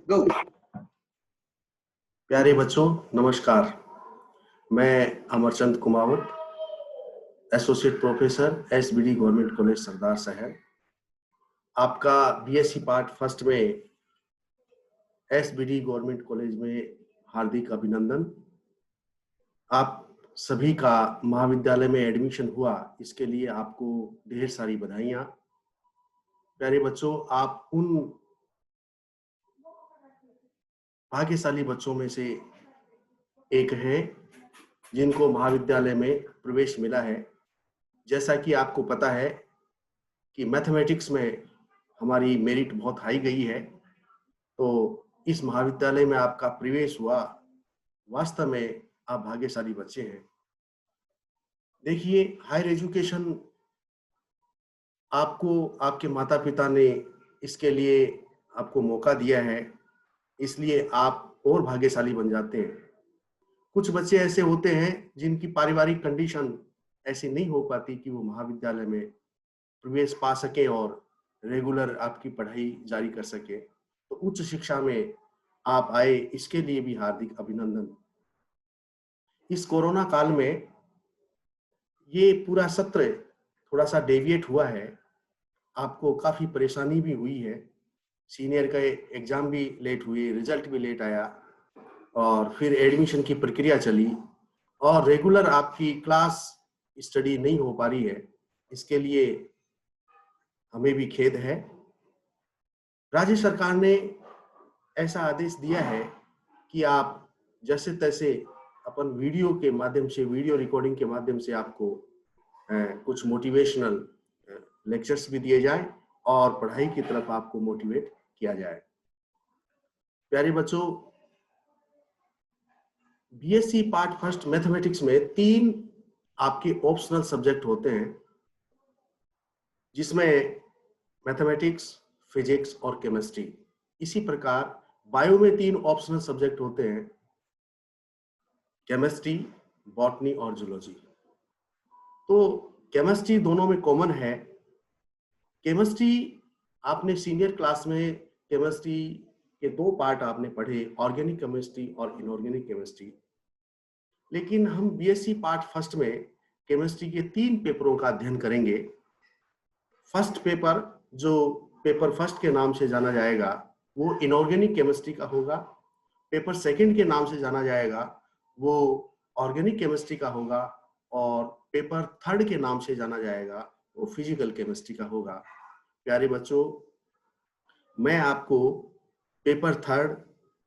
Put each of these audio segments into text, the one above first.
गो। प्यारे बच्चों, नमस्कार। मैं Amarchand Kumawat, associate professor SBD government college Sardarshahar, आपका बीएससी पार्ट फर्स्ट में एसबीडी गवर्नमेंट कॉलेज में हार्दिक अभिनंदन। आप सभी का महाविद्यालय में एडमिशन हुआ, इसके लिए आपको ढेर सारी बधाइयाँ। प्यारे बच्चों, आप उन भाग्यशाली बच्चों में से एक हैं जिनको महाविद्यालय में प्रवेश मिला है। जैसा कि आपको पता है कि मैथमेटिक्स में हमारी मेरिट बहुत हाई गई है, तो इस महाविद्यालय में आपका प्रवेश हुआ। वास्तव में आप भाग्यशाली बच्चे हैं। देखिए, हायर एजुकेशन आपको आपके माता पिता ने इसके लिए आपको मौका दिया है, इसलिए आप और भाग्यशाली बन जाते हैं। कुछ बच्चे ऐसे होते हैं जिनकी पारिवारिक कंडीशन ऐसी नहीं हो पाती कि वो महाविद्यालय में प्रवेश पा सके और रेगुलर आपकी पढ़ाई जारी कर सके। तो उच्च शिक्षा में आप आए, इसके लिए भी हार्दिक अभिनंदन। इस कोरोना काल में ये पूरा सत्र थोड़ा सा डेविएट हुआ है, आपको काफी परेशानी भी हुई है। सीनियर का एग्जाम भी लेट हुए, रिजल्ट भी लेट आया, और फिर एडमिशन की प्रक्रिया चली और रेगुलर आपकी क्लास स्टडी नहीं हो पा रही है। इसके लिए हमें भी खेद है। राज्य सरकार ने ऐसा आदेश दिया है कि आप जैसे तैसे अपन वीडियो के माध्यम से, वीडियो रिकॉर्डिंग के माध्यम से आपको कुछ मोटिवेशनल लेक्चर्स भी दिए जाए और पढ़ाई की तरफ आपको मोटिवेट किया जाए। प्यारे बच्चों, बीएससी पार्ट फर्स्ट मैथमेटिक्स में 3 आपके ऑप्शनल सब्जेक्ट होते हैं, जिसमें मैथमेटिक्स, फिजिक्स और केमिस्ट्री। इसी प्रकार बायो में 3 ऑप्शनल सब्जेक्ट होते हैं, केमिस्ट्री, बॉटनी और जूलॉजी। तो केमिस्ट्री दोनों में कॉमन है। केमिस्ट्री आपने सीनियर क्लास में केमिस्ट्री के 2 पार्ट आपने पढ़े, ऑर्गेनिक केमिस्ट्री और इनऑर्गेनिक केमिस्ट्री। लेकिन हम बीएससी पार्ट फर्स्ट में केमिस्ट्री के 3 पेपरों का अध्ययन करेंगे। फर्स्ट पेपर, जो पेपर फर्स्ट के नाम से जाना जाएगा, वो इनऑर्गेनिक केमिस्ट्री का होगा। पेपर सेकंड के नाम से जाना जाएगा, वो ऑर्गेनिक केमिस्ट्री का होगा। और पेपर थर्ड के नाम से जाना जाएगा, वो फिजिकल केमिस्ट्री का होगा। प्यारे बच्चों, मैं आपको पेपर थर्ड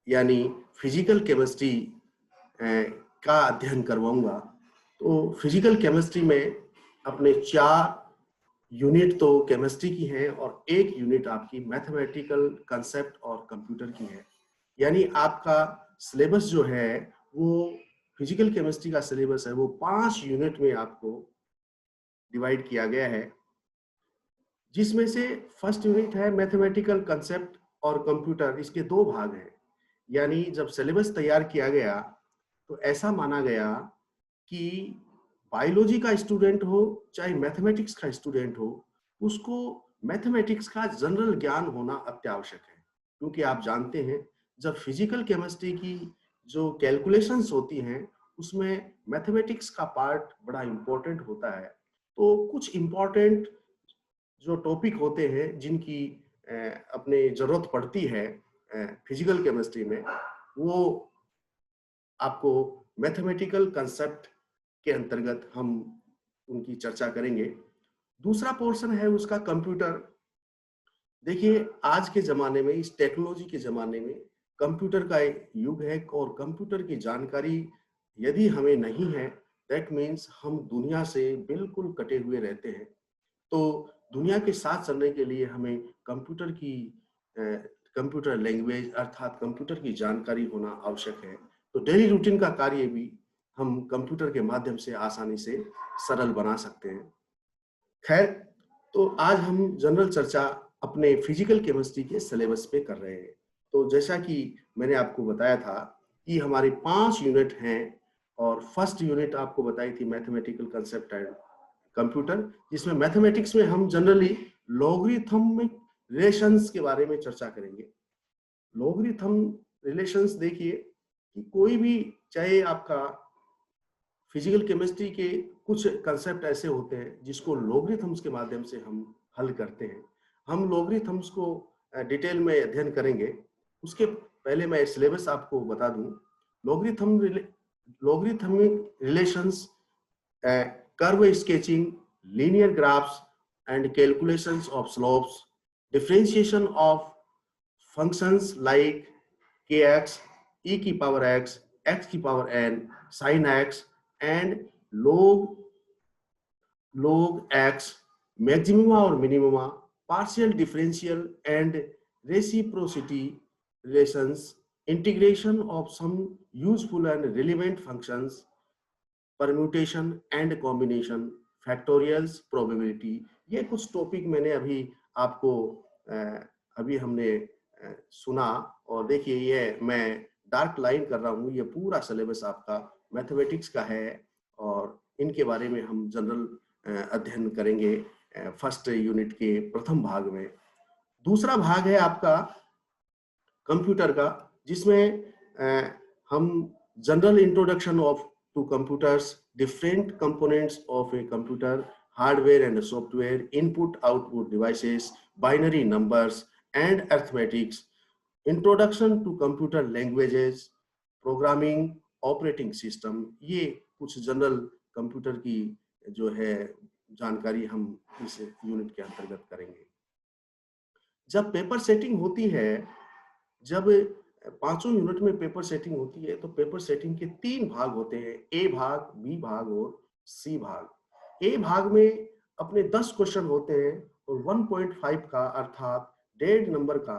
यानी फिजिकल केमिस्ट्री का अध्ययन करवाऊंगा। तो फिजिकल केमिस्ट्री में अपने 4 यूनिट तो केमिस्ट्री की है और 1 यूनिट आपकी मैथमेटिकल कंसेप्ट और कंप्यूटर की है। यानी आपका सिलेबस जो है वो फिजिकल केमिस्ट्री का सिलेबस है, वो 5 यूनिट में आपको डिवाइड किया गया है, जिसमें से फर्स्ट यूनिट है मैथमेटिकल कंसेप्ट और कंप्यूटर। इसके 2 भाग हैं। यानी जब सिलेबस तैयार किया गया तो ऐसा माना गया कि बायोलॉजी का स्टूडेंट हो चाहे मैथमेटिक्स का स्टूडेंट हो, उसको मैथमेटिक्स का जनरल ज्ञान होना अत्यावश्यक है। क्योंकि आप जानते हैं, जब फिजिकल केमिस्ट्री की जो कैलकुलेशंस होती हैं, उसमें मैथमेटिक्स का पार्ट बड़ा इंपॉर्टेंट होता है। तो कुछ इंपॉर्टेंट जो टॉपिक होते हैं जिनकी अपने जरूरत पड़ती है फिजिकल केमिस्ट्री में, वो आपको मैथमेटिकल कंसेप्ट के अंतर्गत हम उनकी चर्चा करेंगे। दूसरा पोर्शन है उसका कंप्यूटर। देखिए, आज के जमाने में, इस टेक्नोलॉजी के जमाने में कंप्यूटर का एक युग है, और कंप्यूटर की जानकारी यदि हमें नहीं है, दैट मीन्स हम दुनिया से बिल्कुल कटे हुए रहते हैं। तो दुनिया के साथ चलने के लिए हमें कंप्यूटर लैंग्वेज अर्थात कंप्यूटर की जानकारी होना आवश्यक है। तो डेली रूटीन का कार्य भी हम कंप्यूटर के माध्यम से आसानी से सरल बना सकते हैं। खैर, तो आज हम जनरल चर्चा अपने फिजिकल केमिस्ट्री के सिलेबस पे कर रहे हैं। तो जैसा कि मैंने आपको बताया था कि हमारे 5 यूनिट हैं, और फर्स्ट यूनिट आपको बताई थी मैथमेटिकल कंसेप्ट एंड कंप्यूटर, जिसमें मैथमेटिक्स में हम जनरली लॉगरिथमिक रिलेशंस के बारे में चर्चा करेंगे। लॉगरिथम रिलेशंस देखिए कि कोई भी, चाहे आपका फिजिकल केमिस्ट्री के कुछ कंसेप्ट ऐसे होते हैं जिसको लॉगरिथम्स के माध्यम से हम हल करते हैं। हम लॉगरिथम्स को डिटेल में अध्ययन करेंगे। उसके पहले मैं सिलेबस आपको बता दूं। Logarithmic relations, curve sketching, linear graphs, and calculations of slopes, differentiation of functions like kx, e की power x, x की power n, sin x, and log x, maximuma और minimuma, partial differential and reciprocity relations, integration of some useful and relevant functions, permutation and combination, factorials, probability. ये कुछ topic मैंने अभी आपको अभी हमने सुना। और देखिए ये मैं डार्क लाइन कर रहा हूँ, ये पूरा सिलेबस आपका मैथमेटिक्स का है और इनके बारे में हम जनरल अध्ययन करेंगे फर्स्ट यूनिट के प्रथम भाग में। दूसरा भाग है आपका कंप्यूटर का, जिसमें हम general introduction of to computers, different components of a computer, hardware and software, input output devices, binary numbers and arithmetics, introduction to computer languages, programming, operating system, ये कुछ जनरल कंप्यूटर की जो है जानकारी हम इस यूनिट के अंतर्गत करेंगे। जब पेपर सेटिंग होती है, जब पांचों यूनिट में पेपर सेटिंग होती है, तो पेपर सेटिंग के 3 भाग होते हैं, ए भाग, बी भाग और सी भाग। ए भाग में अपने 10 क्वेश्चन होते हैं और 1.5 का अर्थात 1.5 नंबर का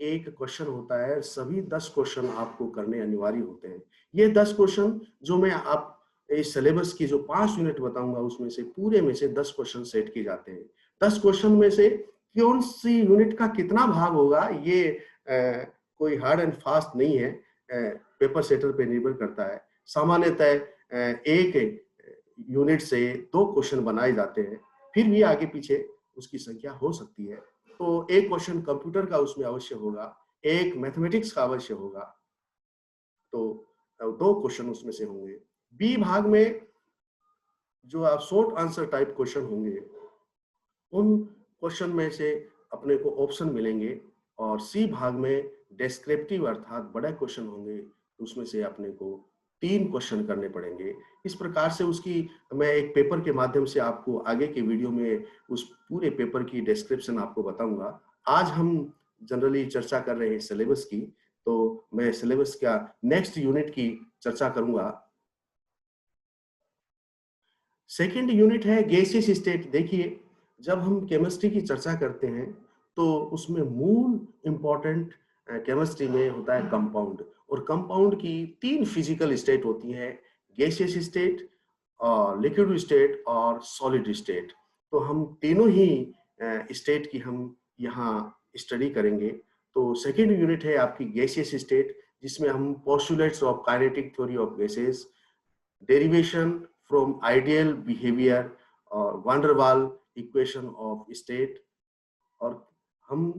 एक क्वेश्चन होता है। सभी 10 क्वेश्चन आपको करने अनिवार्य होते हैं। ये 10 क्वेश्चन जो मैं आप इस सिलेबस की जो 5 यूनिट बताऊंगा उसमें से पूरे में से 10 क्वेश्चन सेट किए जाते हैं। 10 क्वेश्चन में से कौन सी यूनिट का कितना भाग होगा ये कोई हार्ड एंड फास्ट नहीं है, पेपर सेटर पे निर्भर करता है। सामान्यतः एक यूनिट से 2 क्वेश्चन बनाए जाते हैं, फिर भी आगे पीछे उसकी संख्या हो सकती है। तो एक क्वेश्चन कंप्यूटर का उसमें अवश्य होगा, एक मैथमेटिक्स का अवश्य होगा, तो 2 क्वेश्चन उसमें से होंगे। बी भाग में जो आप शॉर्ट आंसर टाइप क्वेश्चन होंगे, उन क्वेश्चन में से अपने को ऑप्शन मिलेंगे। और सी भाग में डिस्क्रिप्टिव अर्थात बड़े क्वेश्चन होंगे, उसमें से अपने को 3 क्वेश्चन करने पड़ेंगे। इस प्रकार से उसकी मैं एक पेपर के माध्यम से आपको आगे के वीडियो में उस पूरे पेपर की डिस्क्रिप्शन आपको बताऊंगा। आज हम जनरली चर्चा कर रहे हैं सिलेबस की, तो मैं सिलेबस का नेक्स्ट यूनिट की चर्चा करूंगा। सेकेंड यूनिट है गैसियस स्टेट। देखिए जब हम केमिस्ट्री की चर्चा करते हैं तो उसमें मूल इंपॉर्टेंट केमिस्ट्री में होता है कंपाउंड, और कंपाउंड की 3 फिजिकल स्टेट होती हैं, गैसियस स्टेट, लिक्विड स्टेट और सॉलिड स्टेट। तो हम तीनों ही स्टेट की हम यहाँ स्टडी करेंगे। तो सेकेंड यूनिट है आपकी गैसियस स्टेट, जिसमें हम postulates of kinetic theory of gases, derivation from ideal behaviour और van der Waals equation of state, और हम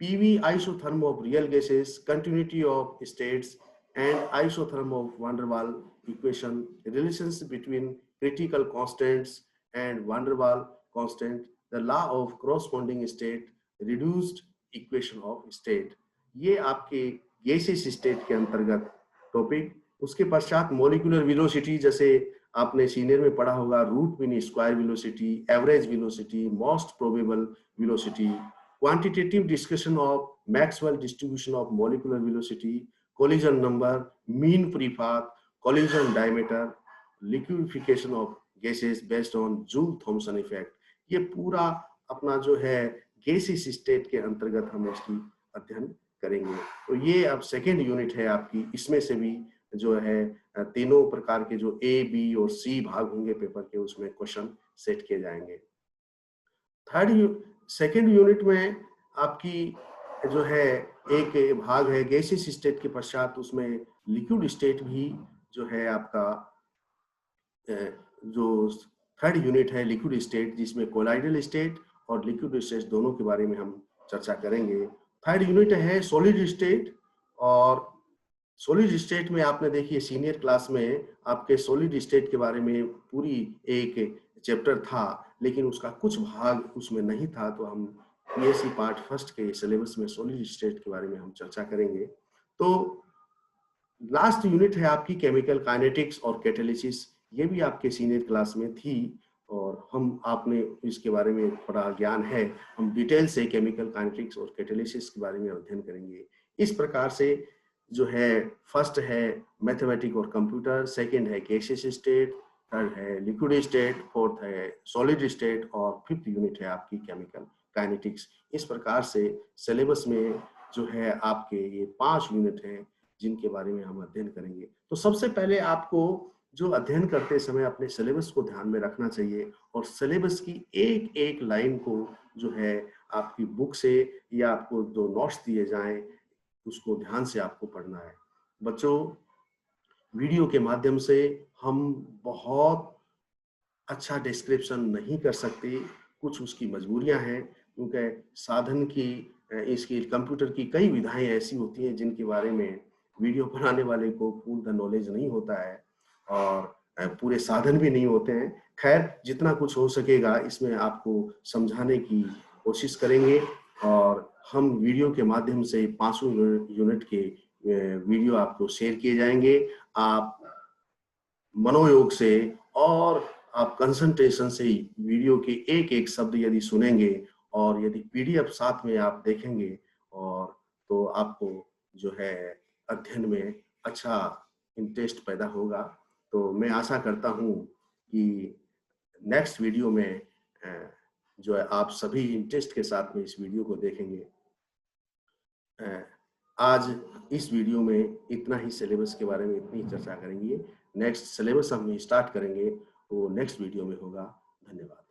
PV isotherm of real gases, continuity of states and isotherm of van der Waals equation, relations between critical constants and van der Waals constant, the law of corresponding state, reduced equation of state. ये आपके gaseous state के अंतर्गत topic. उसके पश्चात molecular velocity, जैसे आपने senior में पढ़ा होगा, root mean square velocity, average velocity, most probable velocity, quantitative discussion of Maxwell distribution of molecular velocity, collision number, mean free path, collision diameter, liquefaction of gases based on Joule Thomson effect. ये पूरा अपना जो है gaseous state के अंतर्गत हम इसकी अध्ययन करेंगे। तो ये अब सेकेंड यूनिट है आपकी। इसमें से भी जो है तीनों प्रकार के जो ए, बी और सी भाग होंगे पेपर के, उसमें क्वेश्चन सेट किए जाएंगे। सेकेंड यूनिट में आपकी जो है एक भाग है गैसियस स्टेट के पश्चात, उसमें लिक्विड स्टेट भी जो है आपका जो थर्ड यूनिट है लिक्विड स्टेट, जिसमें कोलाइडल स्टेट और लिक्विड स्टेट दोनों के बारे में हम चर्चा करेंगे। थर्ड यूनिट है सॉलिड स्टेट। और सॉलिड स्टेट में आपने देखिए सीनियर क्लास में आपके सॉलिड स्टेट के बारे में पूरी एक चैप्टर था, लेकिन उसका कुछ भाग उसमें नहीं था, तो हम पीएससी पार्ट फर्स्ट के सिलेबस में सॉलिड स्टेट के बारे में हम चर्चा करेंगे। तो लास्ट यूनिट है आपकी केमिकल काइनेटिक्स और कैटालिसिस, ये भी आपके सीनियर क्लास में थी और हम आपने इसके बारे में थोड़ा ज्ञान है, हम डिटेल से केमिकल काइनेटिक्स और कैटालिसिस के बारे में अध्ययन करेंगे। इस प्रकार से जो है फर्स्ट है मैथमेटिक और कंप्यूटर, सेकंड है गैसियस स्टेट, थर्ड है लिक्विड स्टेट, फोर्थ है सॉलिड स्टेट और फिफ्थ यूनिट है आपकी केमिकल काइनेटिक्स। इस प्रकार से सिलेबस में जो है आपके ये 5 यूनिट हैं जिनके बारे में हम अध्ययन करेंगे। तो सबसे पहले आपको जो अध्ययन करते समय अपने सिलेबस को ध्यान में रखना चाहिए और सिलेबस की एक एक लाइन को जो है आपकी बुक से या आपको जो नोट्स दिए जाएं उसको ध्यान से आपको पढ़ना है। बच्चों, वीडियो के माध्यम से हम बहुत अच्छा डिस्क्रिप्शन नहीं कर सकते, कुछ उसकी मजबूरियां हैं क्योंकि साधन की इसकी कंप्यूटर की कई विधाएं ऐसी होती हैं जिनके बारे में वीडियो बनाने वाले को पूर्ण नॉलेज नहीं होता है और पूरे साधन भी नहीं होते हैं। खैर, जितना कुछ हो सकेगा इसमें आपको समझाने की कोशिश करेंगे और हम वीडियो के माध्यम से 5 यूनिट के वीडियो आपको शेयर किए जाएंगे। आप मनोयोग से और आप कंसंट्रेशन से वीडियो के एक एक शब्द यदि सुनेंगे और यदि पीडीएफ साथ में आप देखेंगे और तो आपको जो है अध्ययन में अच्छा इंटरेस्ट पैदा होगा। तो मैं आशा करता हूँ कि नेक्स्ट वीडियो में जो है आप सभी इंटरेस्ट के साथ में इस वीडियो को देखेंगे। आज इस वीडियो में इतना ही, सिलेबस के बारे में इतनी ही चर्चा करेंगे। नेक्स्ट सिलेबस हम स्टार्ट करेंगे वो नेक्स्ट वीडियो में होगा। धन्यवाद।